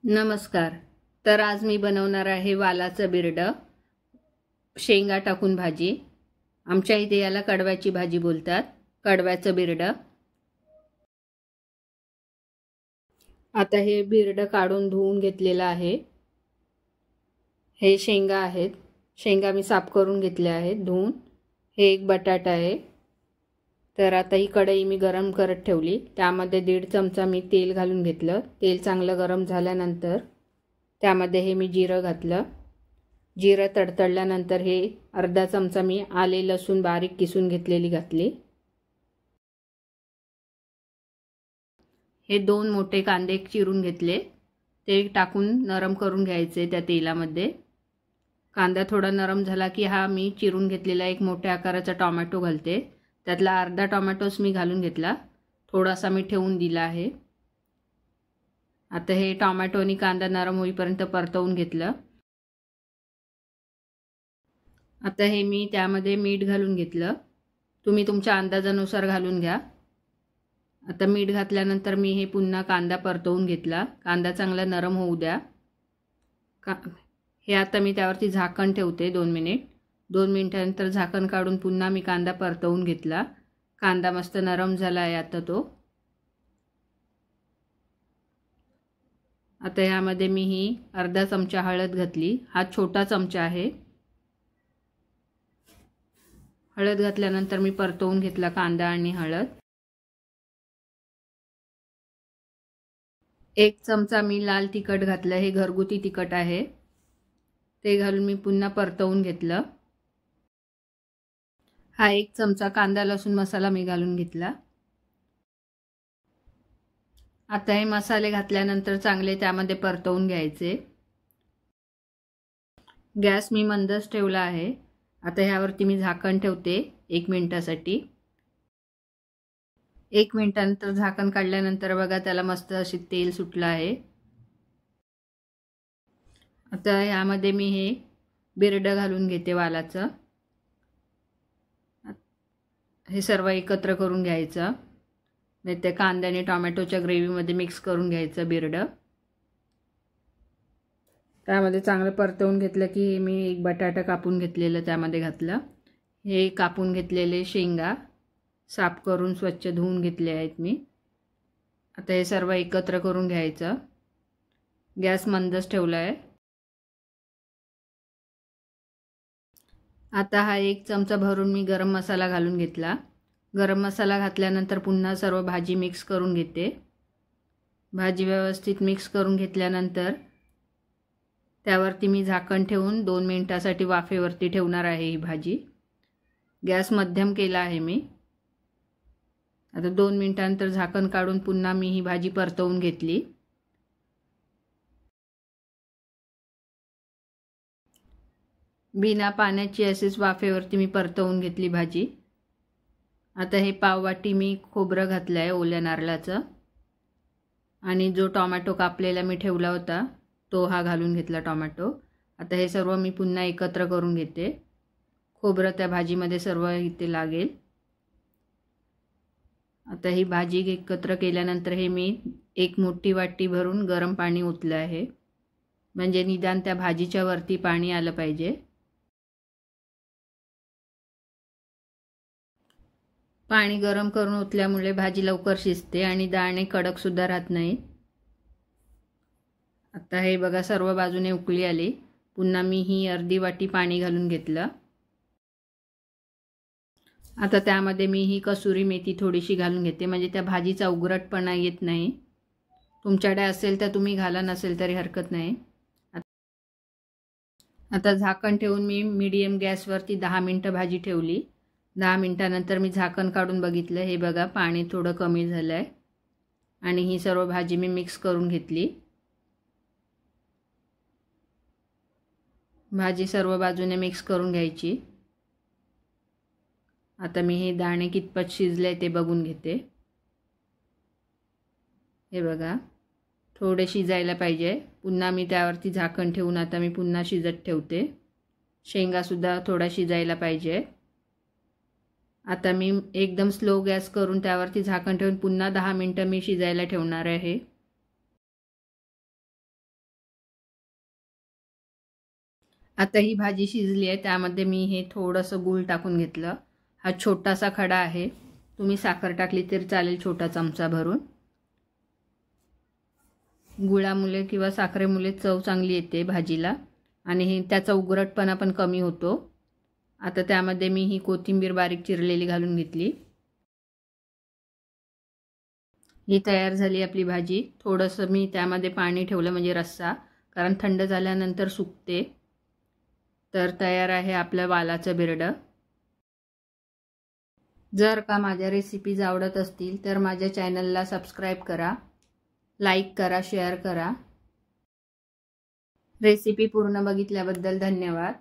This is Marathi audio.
नमस्कार. तर आज मी बनवणार आहे वालाचं बिरडं, शेंगा टाकून भाजी. आमच्या इथे याला कडव्याची भाजी बोलतात, कडव्याचं बिरडं. आता हे बिरडं काढून धुवून घेतलेलं आहे. हे शेंगा आहेत. शेंगा मी साफ करून घेतल्या आहेत धुवून. हे एक बटाटा आहे. तर आता ही कढई मी गरम करत ठेवली. त्यामध्ये 1.5 चमचा मी तेल घालून घेतलं. तेल चांगलं गरम झाल्यानंतर त्यामध्ये हे मी जिरं घातलं. जिरं तडतडल्यानंतर हे अर्धा चमचा मी आले लसूण बारीक किसून घेतलेली घातली. हे 2 मोठे कांदे चिरून घेतले. ते टाकून नरम करून घ्यायचे त्या तेलामध्ये. कांदा थोडा नरम झाला की हा मी चिरून घेतलेला एक मोठ्या आकाराचा टोमॅटो घालते. त्यातला अर्धा टोमॅटोच मी घालून घेतला. थोडासा मी ठेवून दिला आहे. आता हे टोमॅटो आणि कांदा नरम होईपर्यंत परतवून घेतलं. आता हे मी त्यामध्ये मीठ घालून घेतलं. तुम्ही तुमच्या अंदाजानुसार घालून घ्या. आता मीठ घातल्यानंतर मी हे पुन्हा कांदा परतवून घेतला. कांदा चांगला नरम होऊ द्या. हे आता मी त्यावरती झाकण ठेवते 2 मिनिट. 2 मिनिटांनंतर झाकण काढून पुन्हा मी कांदा परतवून घेतला. कांदा मस्त नरम झाला आहे आता तो. आता यामध्ये मी ही अर्धा चमचा हळद घातली. हा छोटा चमचा आहे. हळद घातल्यानंतर मी परतवून घेतला कांदा आणि हळद. 1 चमचा मी लाल तिखट घातलं. हे घरगुती तिखट आहे. ते घालून मी पुन्हा परतवून घेतलं. हा 1 चमचा कांदा लसूण मसाला मी घालून घेतला. आता हे मसाले घातल्यानंतर चांगले त्यामध्ये परतवून घ्यायचे. गॅस मी मंदच ठेवला आहे. आता ह्यावरती मी झाकण ठेवते 1 मिनिटासाठी. 1 मिनिटानंतर झाकण काढल्यानंतर बघा त्याला मस्त अशी तेल सुटलं आहे. आता यामध्ये मी हे बिरडं घालून घेते वालाचं. हे सर्व एकत्र करून घ्यायचं. नाही ते कांदा आणि टोमॅटोच्या ग्रेव्हीमध्ये मिक्स करून घ्यायचं बिरडं. त्यामध्ये चांगलं परतवून घेतलं की हे मी एक बटाटा कापून घेतलेलं त्यामध्ये घातलं. हे कापून घेतलेले शेंगा साफ करून स्वच्छ धुवून घेतले आहेत मी. आता हे सर्व एकत्र करून घ्यायचं. गॅस मंदच ठेवला आहे. आता हा 1 चमचा भरून मी गरम मसाला घालून घेतला. गरम मसाला घातल्यानंतर पुन्हा सर्व भाजी मिक्स करून घेते. भाजी व्यवस्थित मिक्स करून घेतल्यानंतर त्यावरती मी झाकण ठेवून 2 मिनिटासाठी वाफेवरती ठेवणार आहे ही भाजी. गॅस मध्यम केला आहे मी. आता 2 मिनिटांनंतर झाकण काढून पुन्हा मी ही भाजी परतवून घेतली. बिना पाण्याची अशीच वाफेवरती मी परतवून घेतली भाजी. आता हे पाववाटी मी खोबरं घातलं आहे ओल्या नारळाचं. आणि जो टोमॅटो कापलेला मी ठेवला होता तो हा घालून घेतला टोमॅटो. आता हे सर्व मी पुन्हा एकत्र करून घेते. खोबरं त्या भाजीमध्ये सर्व इथे लागेल. आता ही भाजी एकत्र केल्यानंतर हे मी 1 मोठी वाटी भरून गरम पाणी ओतलं आहे. म्हणजे निदान त्या भाजीच्या वरती पाणी आलं पाहिजे. पाणी गरम करून ओतल्यामुळे भाजी लवकर शिजते आणि दाणे कडकसुद्धा राहत नाही. आता हे बघा सर्व बाजूने उकळी आली. पुन्हा मी ही अर्धी वाटी पाणी घालून घेतलं. आता त्यामध्ये मी ही कसुरी मेथी थोडीशी घालून घेते. म्हणजे त्या भाजीचा उघरटपणा येत नाही. तुमच्याकडे असेल तर तुम्ही घाला, नसेल तरी हरकत नाही. आता झाकण ठेवून मी मीडियम गॅसवरती 10 मिनिटं भाजी ठेवली. 10 मिनिटानंतर मी झाकण काढून बघितलं. हे बघा पाणी थोडं कमी झालं आहे. आणि ही सर्व भाजी मी मिक्स करून घेतली. भाजी सर्व बाजूने मिक्स करून घ्यायची. आता मी हे दाणे कितपत शिजले ते बघून घेते. हे बघा थोडे शिजायला पाहिजे. पुन्हा मी त्यावरती झाकण ठेवून आता मी पुन्हा शिजत ठेवते. शेंगासुद्धा थोडा शिजायला पाहिजे. आता मी एकदम स्लो गॅस करून त्यावरती झाकण ठेवून पुन्हा 10 मिनिटं मी शिजायला ठेवणार आहे. आता ही भाजी शिजली आहे, त्यामध्ये मी हे थोडंसं गूळ टाकून घेतलं. हा छोटासा खडा आहे, तुम्ही साखर टाकली तरी चालेल छोटा चमचा भरून. गुळामुळे किंवा साखरेमुळे चव चांगली येते भाजीला आणि हे त्याचा उघरटपणा पण कमी होतो. आता त्यामध्ये मी ही कोथिंबीर बारीक चिरलेली घालून घेतली. ही तयार झाली आपली भाजी. थोडंसं मी त्यामध्ये पाणी ठेवलं म्हणजे रस्सा, कारण थंड झाल्यानंतर सुकते. तर तयार आहे आपलं वालाचं बिरडं. जर का माझ्या रेसिपीज आवडत असतील तर माझ्या चॅनलला सबस्क्राईब करा, लाईक करा, शेअर करा. रेसिपी पूर्ण बघितल्याबद्दल धन्यवाद.